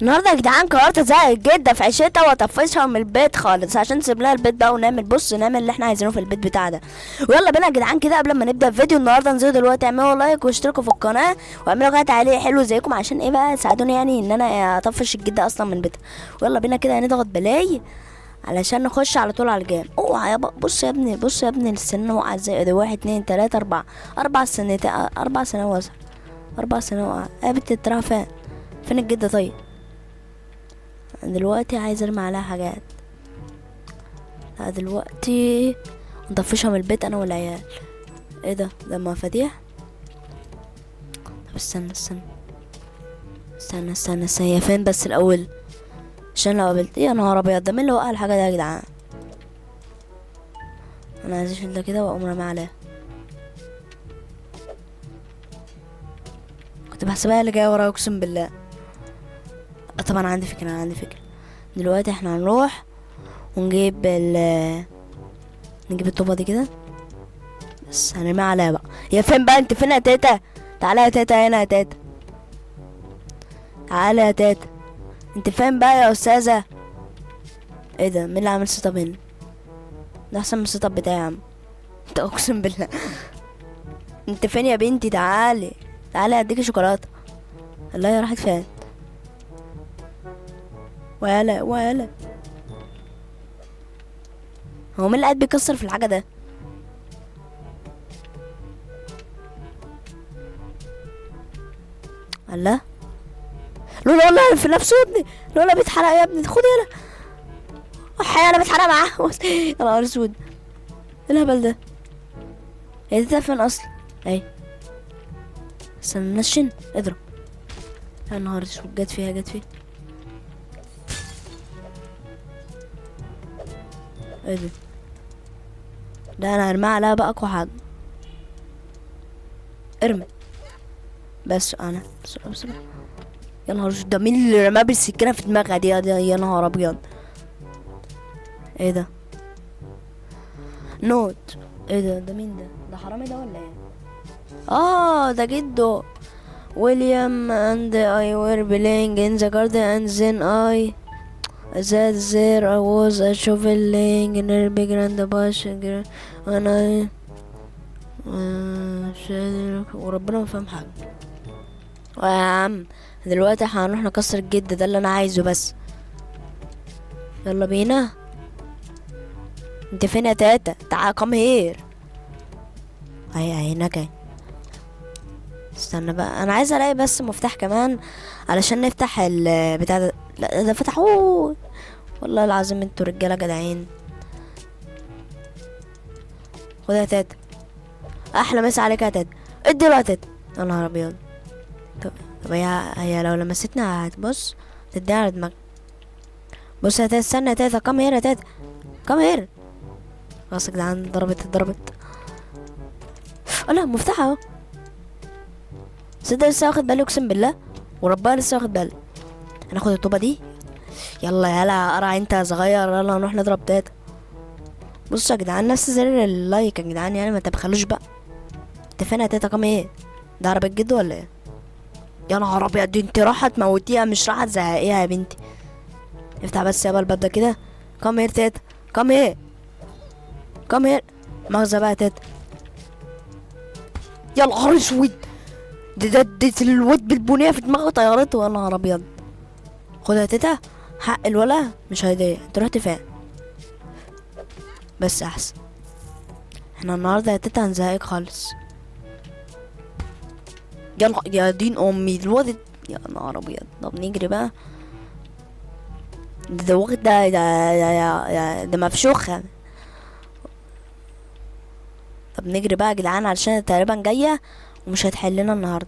النهارده يا جدعان قررت ازهق الجده في عيشتها واطفشها من البيت خالص عشان نسيب لها البيت بقى ونعمل نعمل اللي احنا عايزينه في البيت بتاع ده. ويلا بينا يا جدعان كده قبل ما نبدا الفيديو النهارده انزلوا دلوقتي اعملوا لايك واشتركوا في القناه واعملوا قناه تعليق حلو زيكم عشان ايه بقى تساعدوني يعني ان انا اطفش الجده اصلا من بيتها. ويلا بينا كده هنضغط بلاي علشان نخش على طول على الجيم. اوعى يا بص يا ابني، بص يا ابني السنين وقع ازاي. ده 1 2 3 4 4 سنين 4 سنين وصل 4 سنين وقع. يا بنت تراها فين الجده طيب؟ دلوقتي عايز ارمي عليها حاجات. لا دلوقتي نطفشها من البيت انا والعيال. ايه ده مفاتيح. طب استنى هي فين بس الاول عشان لو قابلت يا نهار ابيض. ده مين اللي وقع الحاجه دي يا جدعان؟ انا عايز اشيل ده كده واقوم رامي عليها. كنت بحسبها اللي جايه ورايا اقسم بالله. طبعا عندي فكره دلوقتي احنا هنروح ونجيب نجيب الطوبه دي كده بس هنرميها عليها بقى. يا فين بقى انت؟ فين يا تيتا؟ تعالى يا تيتا هنا يا تيتا. تعالى يا تيتا. انت فين بقى يا استاذه؟ ايه ده؟ مين اللي عامل سيت اب هنا؟ ده احسن من السيت اب بتاعي يا عم. انت اقسم بالله. انت فين يا بنتي؟ تعالي اديكي شوكولاته. الله يا راحت فين؟ ويلا هو مين اللي قاعد بيكسر في الحاجه ده؟ الله. لولا في نفسه يا ابني. لولا بيتحرق يا ابني. خد يلا. انا بتحرق معاه. يا نهار اسود. ايه الهبل ده؟ هي دي فين اصلا؟ اهي. استنى نشن اضرب. يا نهار اسود. جت فيها. ايه ده انا هرميها عليها بقى اقوى حاجه. ارمي بس انا بسرعه. يا نهار اسود. ده مين اللي رماه بالسكينه في دماغها دي؟ يا نهار ابيض. ايه ده؟ نوت. ايه ده مين ده؟ ده حرامي ده ولا ايه؟ ده جده. William and I were playing in the garden and then I that there I was a shovel laying in a big grand bush and I وربنا ما فاهم حاجة. يا عم دلوقتي احنا هنروح نكسر الجد ده اللي انا عايزه بس. يلا بينا. انت فين يا تاتا؟ تعال come here. اهي هناك اهي. استنى بقى انا عايز الاقي بس مفتاح كمان علشان نفتح البتاع ده. لا ده فتحوه. والله العظيم انتوا رجاله جدعين. خد يا تاتا. احلى مسا عليك يا تاتا. ادي له يا تاتا. يا نهار ابيض. طب هي لو لمستنا هتبص تديها على دماغك. بص يا تاتا. استنى يا تاتا. كم هير يا تاتا. كم هير. خلاص يا جدعان. ضربت. لا مفتاح اهو. صدق لسه واخد بالي اقسم بالله وربنا لسه واخد بالي. هناخد الطوبه دي. يلا قرع انت يا صغير. يلا نروح نضرب تاتا. بصوا يا جدعان نفس زر اللايك يا جدعان يعني ما تبخلوش بقى. انت فين يا تاتا؟ كام ايه؟ ده عربية جد ولا ايه؟ يا نهار ابيض. دي انت رايحه تموتيها مش رايحه تزهقيها يا بنتي. افتح بس يابا الباب ده كده. كام هير تاتا. كام هير. مغزى بقى يا تاتا. يا نهار اسود. ده الواد بالبنيه في دماغه طيارته. يا نهار ابيض. خد يا تيتا. حق الولا مش هيضيع. انت رحت فين؟ بس احسن. احنا النهارده يا تيتا هنزهقك خالص. يا دين امي الواد. يا نهار ابيض. طب نجري بقى. ده واخد ده مفشوخه. طب نجري بقى يا جدعان علشان تقريبا جايه ومش هتحلنا النهارده.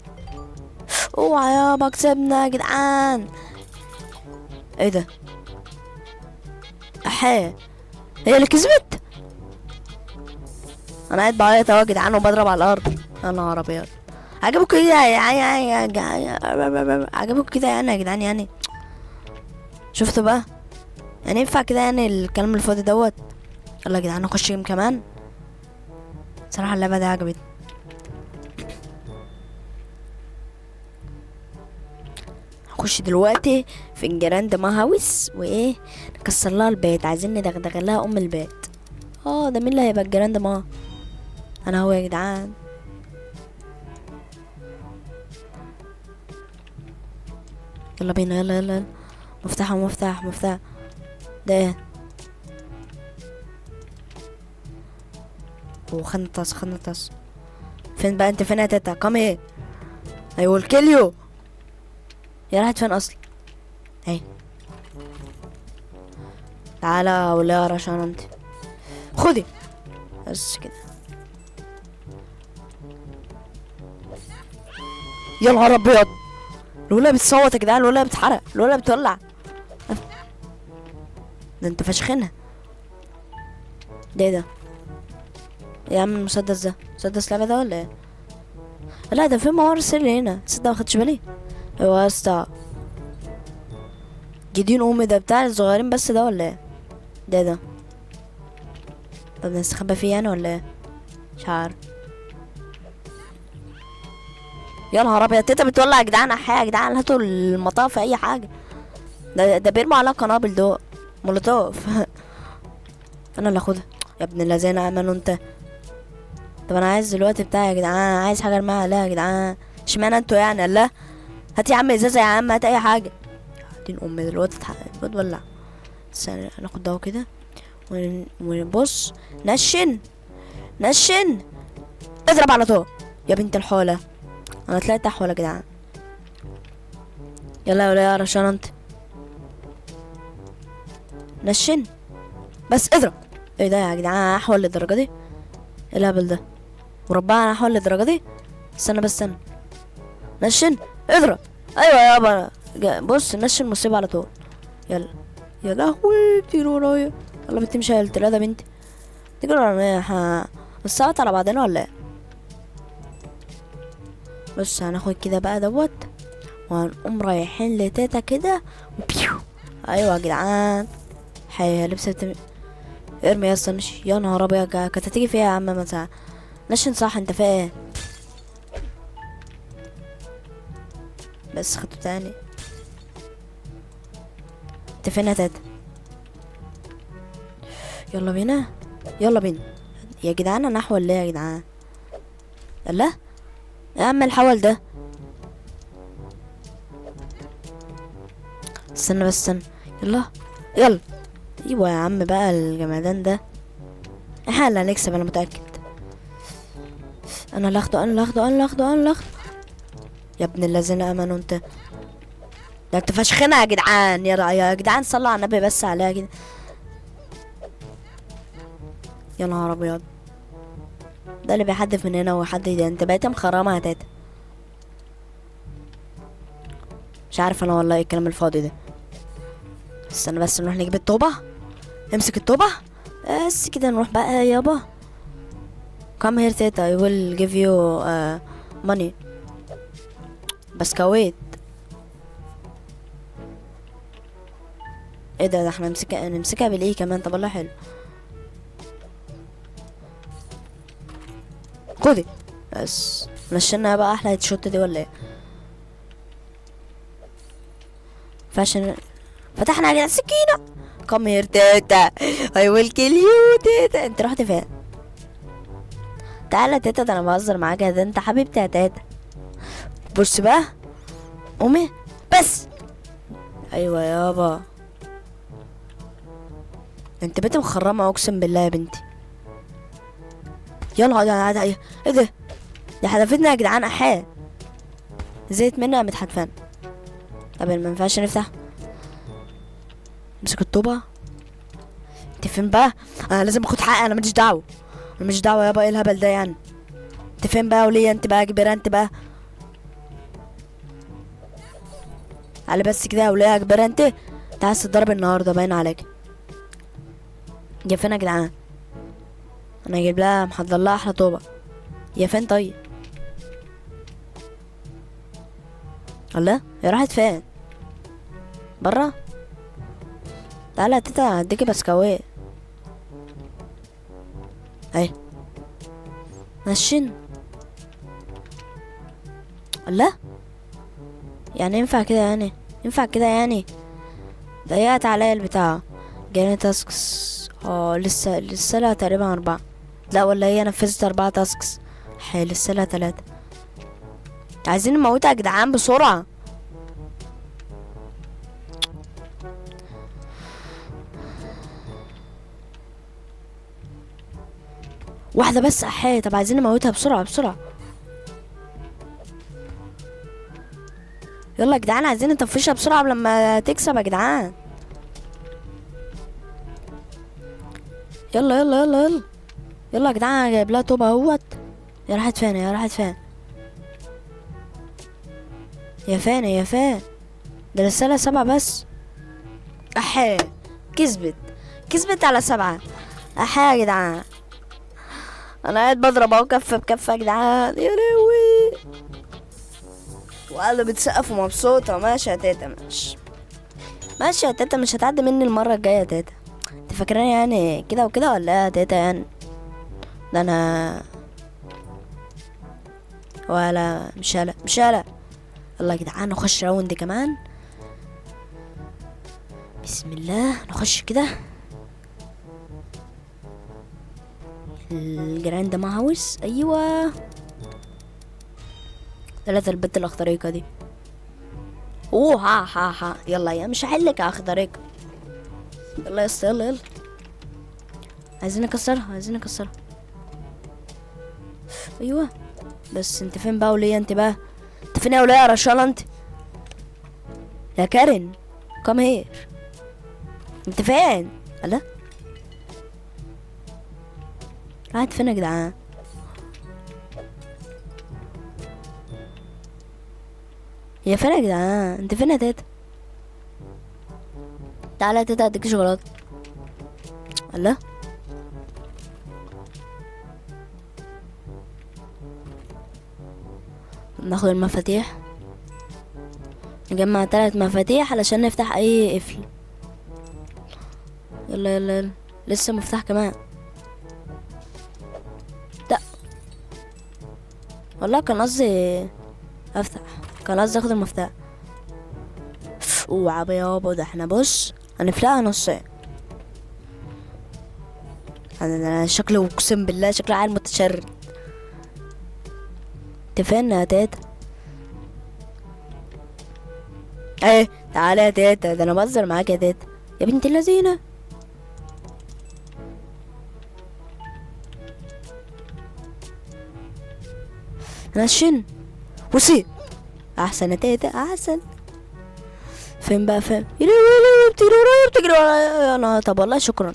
اوعى يابا كسبنا يا جدعان. ايه ده؟ هي اللي كسبت. انا قاعد بعيط اهو يا جدعان وبضرب على الارض. يا نهار ابيض. عجبكم كده عجبكم كده يعني يا جدعان يعني. شفتوا بقى يعني ينفع كده يعني الكلام الفاضي دوت. يلا يا جدعان نخش جيم كمان. صراحه اللعبه دي عجبتني. نخش دلوقتي في الجراند ما هاوس وايه، نكسر لها البيت. عايزين ندغدغ لها ام البيت. ده مين اللي هيبقى الجراند ما؟ انا هو يا جدعان. يلا بينا، يلا يلا يلا. مفتاح ده ايه؟ وخدنا الطاس. فين بقى انت؟ فين يا تيتا؟ كام ايه؟ I will kill you. يا راحت فين اصلا؟ اهي. تعالى ولا رشان انت. خدي بس كده. يا نهار ابيض، الولا بتصوت يا جدعان، الولا بتحرق، الولا بتولع. ده انت فشخنها. ده ايه ده يا عم؟ المسدس ده مسدس لعبة ده ولا ايه؟ لا ده في ممر سري هنا، تصدق مخدتش بالي. ايوه يا اسطى، جديد امي ده بتاع الصغيرين بس ده ولا ايه؟ ده طب نستخبى فيه يعني ولا ايه؟ مش عارف. يا نهار ابيض، تيتا بتولع يا جدعان. احياء يا جدعان، هاتوا المطاف اي حاجه. ده بيرموا عليها قنابل دول مولوتوف. انا اللي اخدها يا ابن الذين امنوا انت. طب انا عايز دلوقتي بتاعي يا جدعان، عايز حاجه ارميها عليها يا جدعان. اشمعنى انتوا يعني؟ الله، هات يا عم ازازه يا عم، هات اي حاجه. دين امي دلوقتي بتولع. استنى ناخد ده كده ونبص. نشن اضرب على طول يا بنت الحوله. انا طلعت احول يا جدعان. يلا يا ولا يا رشان انت. نشن بس اضرب. ايه ده يا جدعان؟ احول للدرجه دي؟ ايه الهبل ده؟ وربنا انا احول للدرجه دي؟ استنى نشن اضرب. ايوه يابا، بص نشن مصيبه على طول. يلا يا لهوي، بتجري ورايا. يلا بنتي مش قلت لا ده بنتي تجري ورايا. نصوت على بعضنا ولا ايه؟ بص هناخد كده بقى وهنقوم رايحين لتيتا كده وبيو. ايوه يا جدعان، حي لبست. ارمي يا اسطى نشي. يا نهار ابيض، كانت هتيجي فيها يا عم مثلا. نشن صح، انت فيها ايه؟ بس خدته تاني. انت فين يا تيتا؟ يلا بينا يا جدعان. انا احول ليه يا جدعان؟ لا يا عم الحول ده. استنى. يلا ايوه يا عم بقى الجمدان ده. احنا اللي هنكسب انا متأكد. انا اللي اخده. يا ابن الذين امنوا انت. ده انت فشخنا يا جدعان. يا جدعان صلوا على النبي بس عليها كده. يا نهار ابيض، ده اللي بيحدف من هنا ويحدف ده. انت بقيت مخرمه يا تاتا. مش عارف انا والله ايه الكلام الفاضي ده. استنى بس نروح نجيب الطوبه. امسك الطوبه بس كده. نروح بقى يابا. come here تيتا I will give you money. بسكويت. ايه ده احنا نمسكها بالايه كمان؟ طب والله حلو. خدي بس. مشينا بقى احلى هيتشوت دي ولا ايه؟ فاشن. فتحنا عليها السكينة. come here تيتا I will kill you تيتا. انت رحت فين؟ تعالى تيتا، ده انا بهزر معاك. ده انت حبيبتي يا تيتا. بص بقى قومي بس. ايوه يابا، انت بنت مخرمه اقسم بالله يا بنتي. يلا ده ايه ده؟ دي حدفتنا يا جدعان. احياء زيت منها متحدفان. طب ما ينفعش نفتح. امسك الطوبه. انت فين بقى؟ انا لازم اخد حقي. انا ماليش دعوه يابا. ايه الهبل ده يعني؟ انت فين بقى وليه انت بقى كبيره انت بقى؟ على بس كده وليه يا كبيره انت عايز تتضرب النهارده باين عليك. يا فين يا جدعان؟ انا هجيب لها محضر لها احلى طوبه. يا فين طيب؟ الله، هي راحت فين؟ برا. تعالى يا تيتا هديكي بسكويت. اهي ماشين. الله، يعني ينفع كده يعني؟ ينفع كده يعني؟ ضيقت عليا البتاع. جاني تاسكس. لسه لها تقريبا 4. لا ولا هي نفذت 4 تاسكس. لسه لها 3. عايزين نموتها يا جدعان بسرعة. واحدة بس. طب عايزين نموتها بسرعة بسرعة. يلا يا جدعان عايزين نطفشها بسرعة قبل ما تكسب يا جدعان. يلا يلا يلا يلا يلا يا جدعان. انا جايب لها طوبة اهوت. يا راحت فين يا راحت فين يا فين يا فين؟ ده رسالة 7 بس. كسبت. كسبت على 7. يا جدعان انا قاعد بضرب اهو كفة بكفة يا جدعان. يا لهوي. وقاعدة بتسقف ومبسوطة. ماشي يا تيتا ماشي. ماشي يا تيتا مش هتعدي مني المرة الجاية يا تيتا. انت فاكراني يعني كده وكده ولا ايه يا تيتا يعني؟ ده انا ولا مش هلا مش هلا. يلا يا جدعان نخش راوند كمان. بسم الله نخش كده. الجراند ماوس. ايوه 3 البت الاخضريقة دي. ها يلا يا مش هحلك يا اخضريقة. يلا يا اسطى يلا يلا. عايزين نكسرها عايزين نكسرها. ايوه بس انت فين بقى وليه انت بقى؟ انت فين يا وليه يا رشالة انت؟ يا كارين كم هير. انت فين؟ الا راحت فين يا جدعان؟ هي فين يا جدعان؟ انت فين يا تيتا؟ تعالى يا تيتا اديك شوكولاته. الله ناخد المفاتيح. نجمع 3 مفاتيح علشان نفتح اي قفل. يلا يلا يلا. لسه مفتاح كمان. لا والله كان قصدي افتح. كان قصدي اخد المفتاح. اوعى يابا. ده احنا بص هنفلقها نصين. انا شكله اقسم بالله شكله عيل متشرد. انت فين يا تيتا؟ ايه تعالى يا تيتا. ده انا بهزر معاك يا تيتا يا بنت اللذينه. انا الشن وسيب. احسن يا تيتا احسن. فين بقى فين؟ بتجري ورايا انا. طب والله شكرا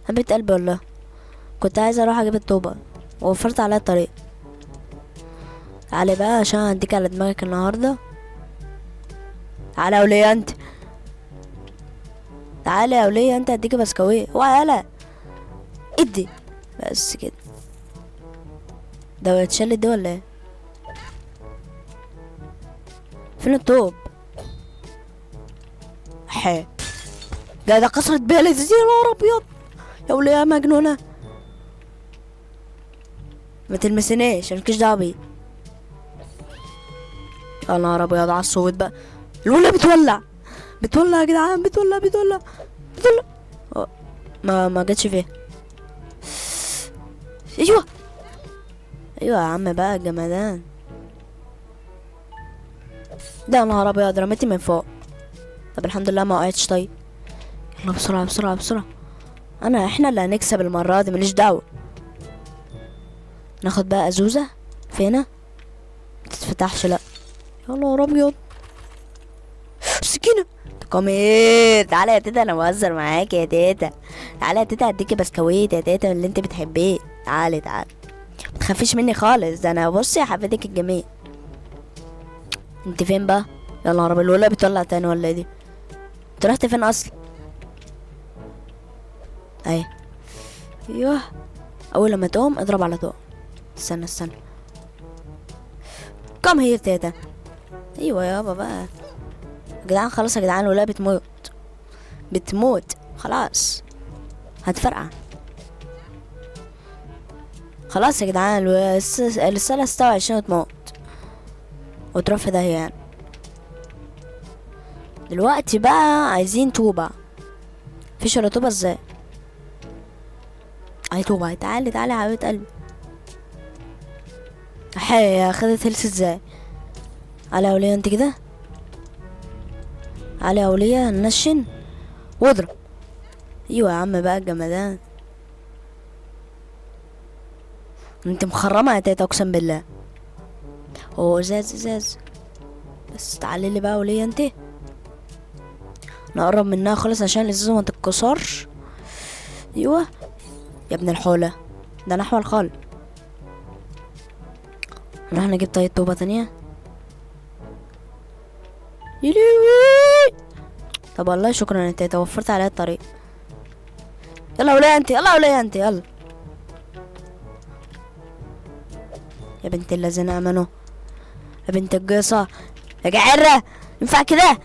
حبيت قلبي والله. كنت عايزه اروح اجيب الطوبه ووفرت عليا الطريق. تعالى بقى عشان هديك على دماغك النهارده. تعالى يا وليه انت. تعالى يا وليه انت هديك بسكويت. اوعى يالا ادي بس كده. ده اتشلت دي ولا ايه؟ فين الطوب؟ ده كسرت بيها لذيذ. يا نهار ابيض يا وليه يا مجنونه. ما تلمسنيش انا مالكيش دعوه بيه. يا نهار ابيض على الصوت بقى. الولة بتولع بتولع يا جدعان. بتولع بتولع بتولع. ما جاتش فيها. ايوه ايوه يا عم بقى الجمدان ده. يا نهار ابيض رميتي من فوق. طب الحمد لله ما وقعتش. طيب يلا بسرعه بسرعه بسرعه. احنا اللي هنكسب المره دي ماليش دعوه. ناخد بقى ازوزه. فينا متتفتحش. لا يا نهار ابيض. سكينه. كومير. تعالى يا تيتا انا بهزر معاك يا تيتا. تعالى يا تيتا اديكي بسكويت يا تيتا اللي انت بتحبيه. تعالي تعالي متخافيش مني خالص. ده انا بصي حفيدك الجميل. انت فين بقى؟ يا نهار ابيض. الولا بتطلع تاني ولا ايه دي؟ انت رحت فين اصلا؟ ايوه اول لما تقوم اضرب على طول. استنى استنى. كم هي تيتا. ايوه يابا بقى يا جدعان. خلاص يا جدعان الولا بتموت خلاص. هتفرقع خلاص يا جدعان. الرسالة 26 وتموت وتروح في داهية يعني. دلوقتي بقى عايزين طوبة. فيش ولا طوبة ازاي؟ اي طوبة، تعالي تعالي يا حبيبة قلبي. حي خدت هيلث ازاي؟ على اولية انت كده، على اولية نشن واضرب. ايوه يا عم بقى الجمدان. انت مخرمة يا تيتا اقسم بالله. اوه ازاز ازاز. بس تعالي لي بقى اولية انت، نقرب منها خالص عشان الازازة ما تتكسرش. ايوه يا ابن الحولة، ده نحو الخال. نروح نجيب طيب طوبة تانية. يليوي. طب والله شكرا يا تيتا، وفرت عليا الطريق. يلا وليه انت، يلا وليه انت، يلا يا بنت اللذين امنوا، يا بنت القيصة، يا جعرة ينفع كده؟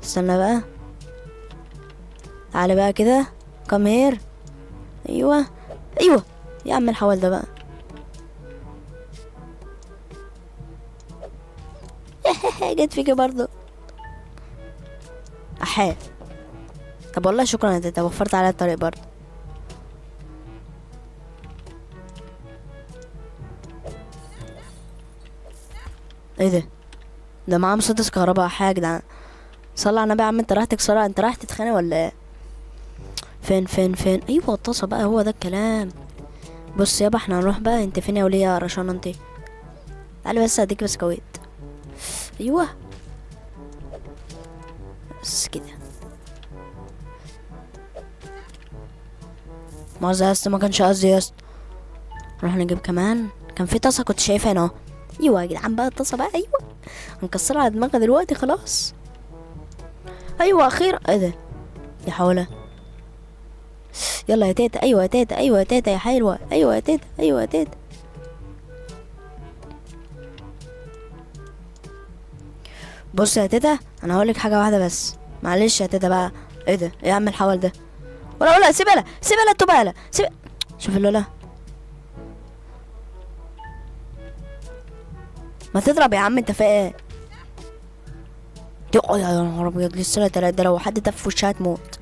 استنى بقى، تعالى بقى كده، كم هير. ايوه ايوه يا عم الحوال ده بقى. جت فيكي برضو احا. طب والله شكرا يا تيتا، وفرت عليا الطريق برضو. ايه ده؟ ده معاه مسدس كهرباء حاجة يا جدعان. صلي على النبي يا عم، انت رايح تكسرها، انت رايح تتخانق ولا ايه؟ فين ايوه الطاسة بقى، هو ده الكلام. بص يابا احنا هنروح بقى، انت فين يا ولية يا رشانة انت؟ تعالي بس اديك بسكويت. ايوه بس كده. مؤاخذة يا اسطى، ما كانش قصدي يا اسطى. نروح نجيب كمان، كان في طاسة كنت شايفها هنا اهو. ايوه يا جدعان بقى الطاسة بقى، ايوه هنكسرها على دماغها دلوقتي خلاص. ايوه اخيرا. ايه ده يا حولة؟ يلا يا تيتا، ايوه يا تيتا، ايوه يا تيتا يا حلوة، ايوه يا تيتا، ايوه يا تيتا. بص يا تيتا، انا هقولك حاجة واحدة بس، معلش يا تيتا بقى. ايه ده، ايه يا عم الحول ده؟ ولا سيبها سيبها التوبالة سيبها. شوف اللولا، ما تضرب يا عم انت في ايه؟ يا نهار ابيض، لسه تلاتة، ده لو حد تف وشها تموت.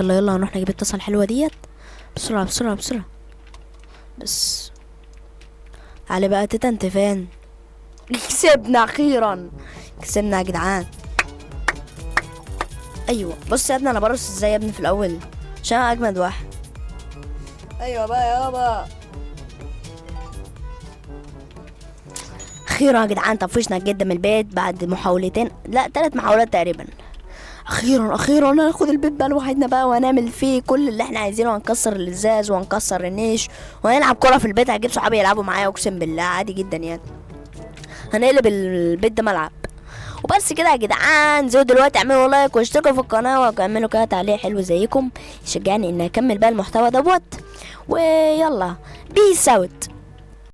يلا يلا هنروح نجيب الطاسة الحلوة ديت بسرعة بسرعة بسرعة. بس تعالي بقى تيتا، انت فين؟ كسبنا اخيرا، كسبنا يا جدعان. ايوه بص يا ابني انا برقص ازاي يا ابني في الاول، عشان انا اجمد واحد. ايوه بقى يابا. اخيرا يا جدعان طفشنا جدا من البيت بعد محاولتين، لا 3 محاولات تقريبا. اخيرا اخيرا هناخد البيت بقى لوحدنا بقى، وهنعمل فيه كل اللي احنا عايزينه، وهنكسر الازاز وهنكسر النيش، وهنلعب كرة في البيت، هجيب صحابي يلعبوا معايا اقسم بالله عادي جدا يعني. هنقلب البيت ده ملعب. وبس كده يا جدعان، زودوا دلوقتي اعملوا لايك واشتركوا في القناه وكملوا كده تعليق حلو زيكم يشجعني ان اكمل بقى المحتوى دوت. ويلا بيس اوت.